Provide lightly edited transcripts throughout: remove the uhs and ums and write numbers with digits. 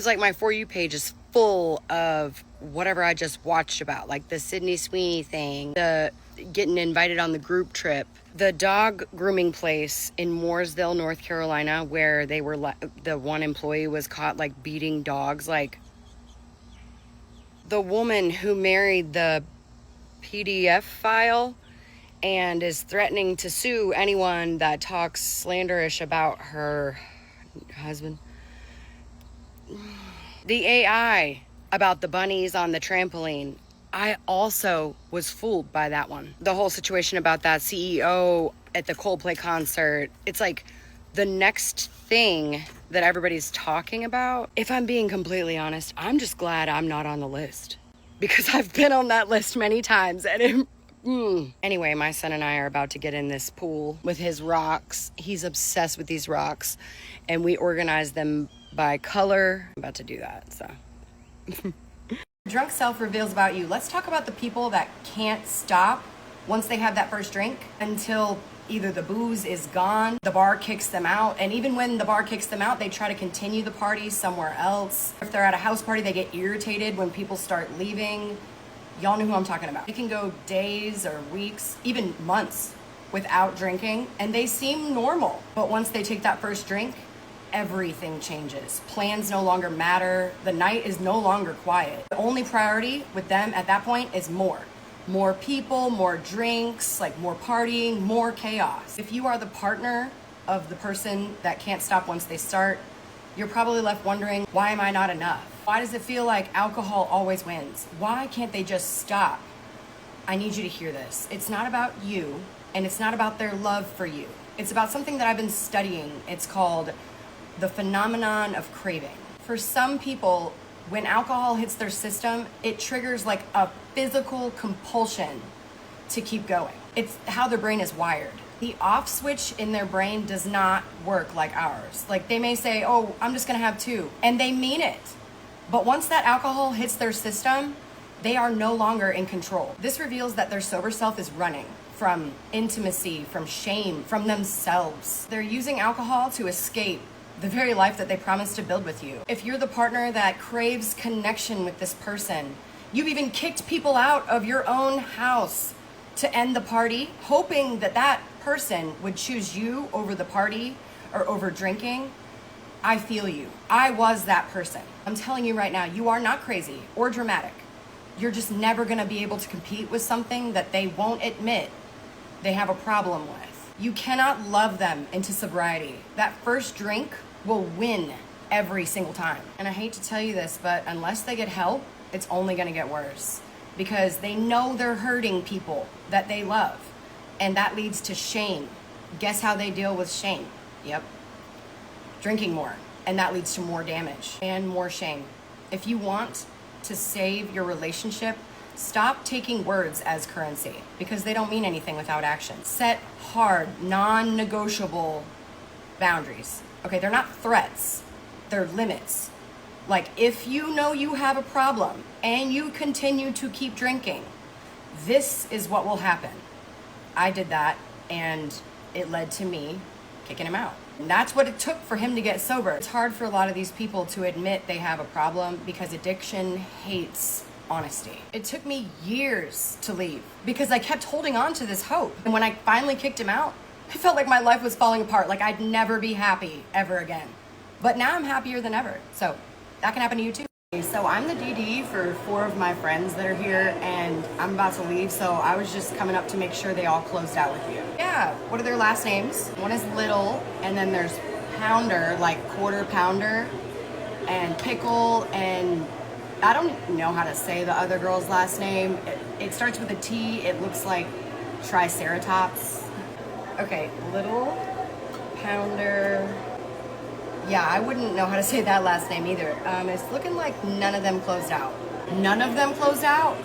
It's like my For You page is full of whatever I just watched about, like the Sydney Sweeney thing, the getting invited on the group trip, the dog grooming place in Mooresville, North Carolina, where they were the one employee was caught like beating dogs, like the woman who married the PDF file and is threatening to sue anyone that talks slanderish about her husband. The AI about the bunnies on the trampoline. I also was fooled by that one. The whole situation about that CEO at the Coldplay concert. It's like the next thing that everybody's talking about. If I'm being completely honest, I'm just glad I'm not on the list, because I've been on that list many times and Anyway, my son and I are about to get in this pool with his rocks. He's obsessed with these rocks, and we organize them by color. I'm about to do that, so. Drunk self reveals about you. Let's talk about the people that can't stop once they have that first drink until either the booze is gone, the bar kicks them out, and even when the bar kicks them out, they try to continue the party somewhere else. If they're at a house party, they get irritated when people start leaving. Y'all know who I'm talking about. It can go days or weeks, even months without drinking, and they seem normal. But once they take that first drink, everything changes. Plans no longer matter. The night is no longer quiet. The only priority with them at that point is more. More people, more drinks, like more partying, more chaos. If you are the partner of the person that can't stop once they start, you're probably left wondering, why am I not enough? Why does it feel like alcohol always wins? Why can't they just stop? I need you to hear this. It's not about you, and it's not about their love for you. It's about something that I've been studying. It's called the phenomenon of craving. For some people, when alcohol hits their system, it triggers like a physical compulsion to keep going. It's how their brain is wired. The off switch in their brain does not work like ours. Like they may say, oh, I'm just gonna have 2, and they mean it. But once that alcohol hits their system, they are no longer in control. This reveals that their sober self is running from intimacy, from shame, from themselves. They're using alcohol to escape the very life that they promised to build with you. If you're the partner that craves connection with this person, you've even kicked people out of your own house to end the party, hoping that that person would choose you over the party or over drinking. I feel you. I was that person. I'm telling you right now, you are not crazy or dramatic. You're just never gonna be able to compete with something that they won't admit they have a problem with. You cannot love them into sobriety. That first drink will win every single time. And I hate to tell you this, but unless they get help, it's only gonna get worse, because they know they're hurting people that they love, and that leads to shame. Guess how they deal with shame? Yep, drinking more, and that leads to more damage and more shame. If you want to save your relationship, stop taking words as currency, because they don't mean anything without action. Set hard, non-negotiable boundaries. Okay, they're not threats, they're limits. Like, if you know you have a problem and you continue to keep drinking, this is what will happen. I did that, and it led to me kicking him out. And that's what it took for him to get sober. It's hard for a lot of these people to admit they have a problem, because addiction hates honesty. It took me years to leave because I kept holding on to this hope. And when I finally kicked him out, I felt like my life was falling apart, like I'd never be happy ever again. But now I'm happier than ever. So that can happen to you too. So I'm the DD for 4 of my friends that are here, and I'm about to leave, so I was just coming up to make sure they all closed out with you. Yeah, what are their last names? One is Little, and then there's Pounder, like quarter pounder, and Pickle, and I don't know how to say the other girl's last name. It starts with a T. It looks like Triceratops. Okay, Little, Pounder. Yeah, I wouldn't know how to say that last name either. It's looking like none of them closed out. None of them closed out?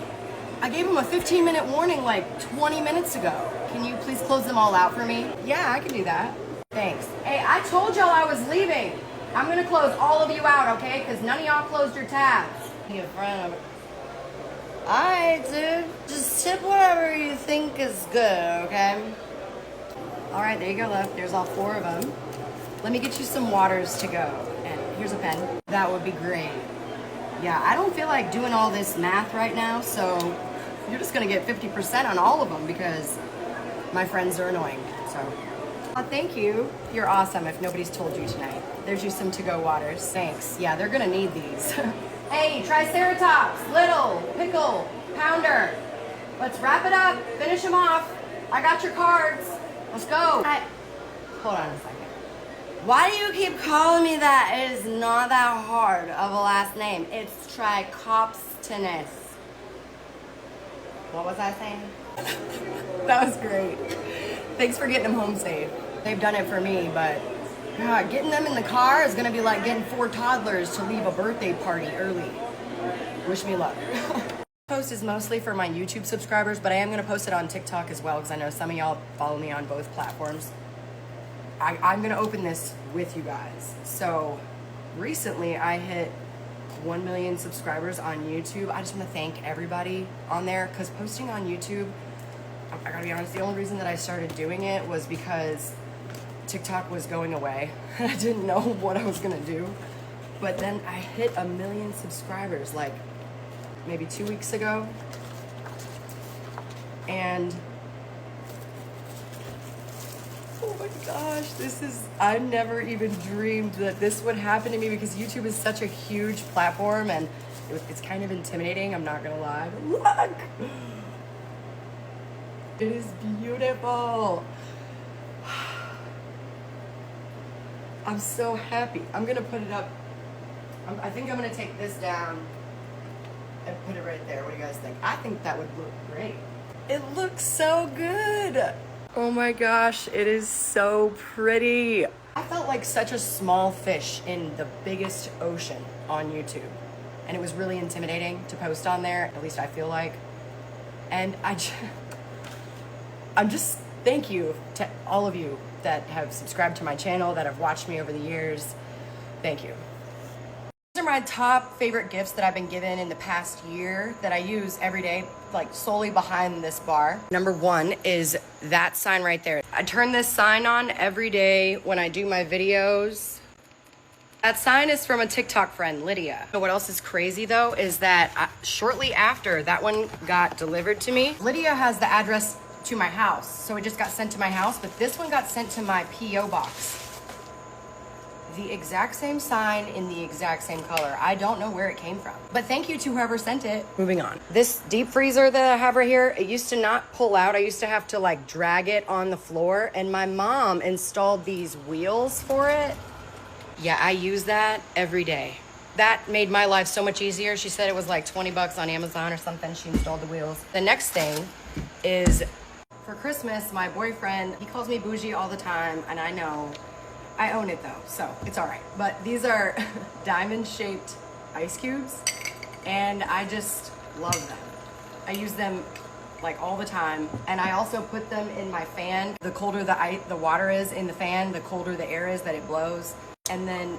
I gave them a 15-minute warning like 20 minutes ago. Can you please close them all out for me? Yeah, I can do that. Thanks. Hey, I told y'all I was leaving. I'm gonna close all of you out, okay? Because none of y'all closed your tabs. Be a friend of it. Alright, dude. Just tip whatever you think is good, okay? Alright, there you go, love. There's all 4 of them. Let me get you some waters to go and Here's a pen. That would be great. Yeah, I don't feel like doing all this math right now, so you're just gonna get 50% on all of them because my friends are annoying, so. Thank you. You're awesome if nobody's told you tonight. There's you some to-go waters. Thanks. Yeah, they're gonna need these. Hey, Triceratops, Little, Pickle, Pounder. Let's wrap it up, finish them off. I got your cards. Let's go. Hold on a second. Why do you keep calling me that? It is not that hard of a last name. It's Trichopstinus. What was I saying? That was great. Thanks for getting them home safe. They've done it for me, but God, getting them in the car is gonna be like getting 4 toddlers to leave a birthday party early. Wish me luck. Post is mostly for my YouTube subscribers, but I am gonna post it on TikTok as well because I know some of y'all follow me on both platforms. I'm gonna open this with you guys. So recently I hit 1 million subscribers on YouTube. I just wanna thank everybody on there because posting on YouTube, I gotta be honest, the only reason that I started doing it was because TikTok was going away. I didn't know what I was gonna do. But then I hit 1 million subscribers like maybe 2 weeks ago. And oh my gosh, I never even dreamed that this would happen to me because YouTube is such a huge platform and it's kind of intimidating, I'm not gonna lie. But look! It is beautiful. I'm so happy. I'm gonna put it up. I think I'm gonna take this down and put it right there. What do you guys think? I think that would look great. It looks so good. Oh my gosh, it is so pretty. I felt like such a small fish in the biggest ocean on YouTube. And it was really intimidating to post on there, at least I feel like. And I'm just, thank you to all of you that have subscribed to my channel, that have watched me over the years. Thank you. These are my top favorite gifts that I've been given in the past year that I use every day, like solely behind this bar. Number 1 is that sign right there. I turn this sign on every day when I do my videos. That sign is from a TikTok friend, Lydia. What else is crazy though is that shortly after that one got delivered to me, Lydia has the address to my house. So it just got sent to my house, but this one got sent to my P.O. box. The exact same sign in the exact same color. I don't know where it came from, but thank you to whoever sent it. Moving on. This deep freezer that I have right here, it used to not pull out. I used to have to like drag it on the floor, and my mom installed these wheels for it. Yeah, I use that every day. That made my life so much easier. She said it was like 20 bucks on Amazon or something. She installed the wheels. The next thing is for Christmas, my boyfriend, he calls me bougie all the time, and I know. I own it though, so it's all right. But these are diamond-shaped ice cubes, and I just love them. I use them like all the time, and I also put them in my fan. The colder the water is in the fan, the colder the air is that it blows. And then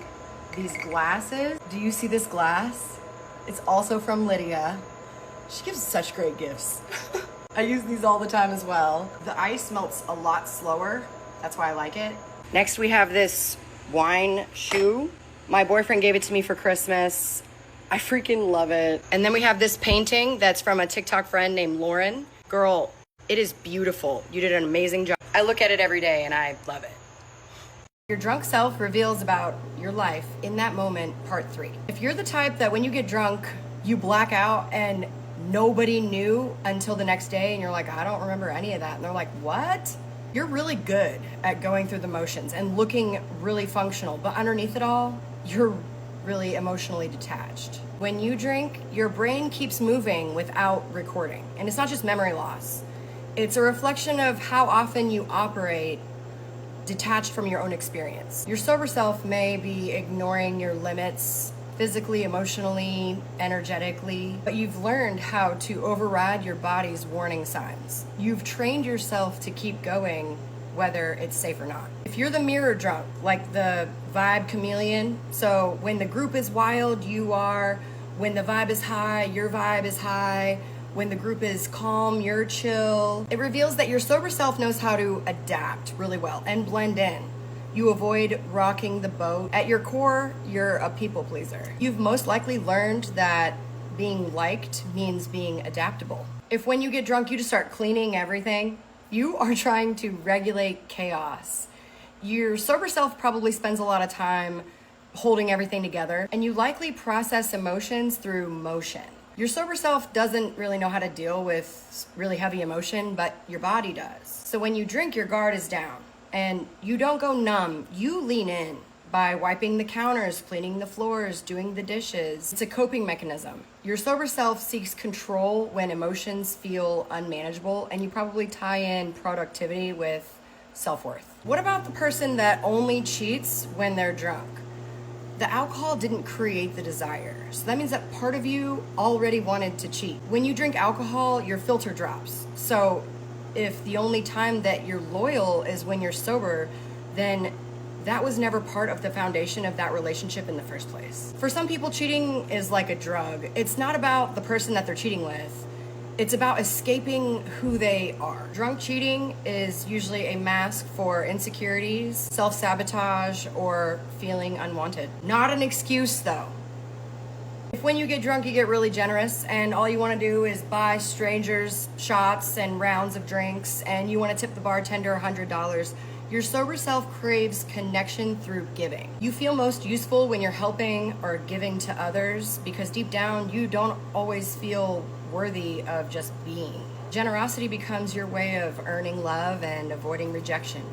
these glasses, do you see this glass? It's also from Lydia. She gives such great gifts. I use these all the time as well. The ice melts a lot slower. That's why I like it. Next we have this wine shoe. My boyfriend gave it to me for Christmas. I freaking love it. And then we have this painting that's from a TikTok friend named Lauren. Girl, it is beautiful. You did an amazing job. I look at it every day and I love it. Your drunk self reveals about your life in that moment, part 3. If you're the type that when you get drunk, you black out and nobody knew until the next day and you're like, I don't remember any of that. And they're like, what? You're really good at going through the motions and looking really functional, but underneath it all, you're really emotionally detached. When you drink, your brain keeps moving without recording. And it's not just memory loss. It's a reflection of how often you operate detached from your own experience. Your sober self may be ignoring your limits physically, emotionally, energetically, but you've learned how to override your body's warning signs. You've trained yourself to keep going whether it's safe or not. If you're the mirror drunk, like the vibe chameleon, so when the group is wild, you are. When the vibe is high, your vibe is high. When the group is calm, you're chill. It reveals that your sober self knows how to adapt really well and blend in. You avoid rocking the boat. At your core, you're a people pleaser. You've most likely learned that being liked means being adaptable. If when you get drunk you just start cleaning everything, you are trying to regulate chaos. Your sober self probably spends a lot of time holding everything together, and you likely process emotions through motion. Your sober self doesn't really know how to deal with really heavy emotion, but your body does. So when you drink, your guard is down, and you don't go numb, you lean in by wiping the counters, cleaning the floors, doing the dishes. It's a coping mechanism. Your sober self seeks control when emotions feel unmanageable, and you probably tie in productivity with self-worth. What about the person that only cheats when they're drunk? The alcohol didn't create the desire. So that means that part of you already wanted to cheat. When you drink alcohol, your filter drops. So if the only time that you're loyal is when you're sober, then that was never part of the foundation of that relationship in the first place. For some people, cheating is like a drug. It's not about the person that they're cheating with. It's about escaping who they are. Drunk cheating is usually a mask for insecurities, self-sabotage, or feeling unwanted. Not an excuse though. If when you get drunk you get really generous and all you want to do is buy strangers shots and rounds of drinks and you want to tip the bartender $100, your sober self craves connection through giving. You feel most useful when you're helping or giving to others because deep down you don't always feel worthy of just being. Generosity becomes your way of earning love and avoiding rejection.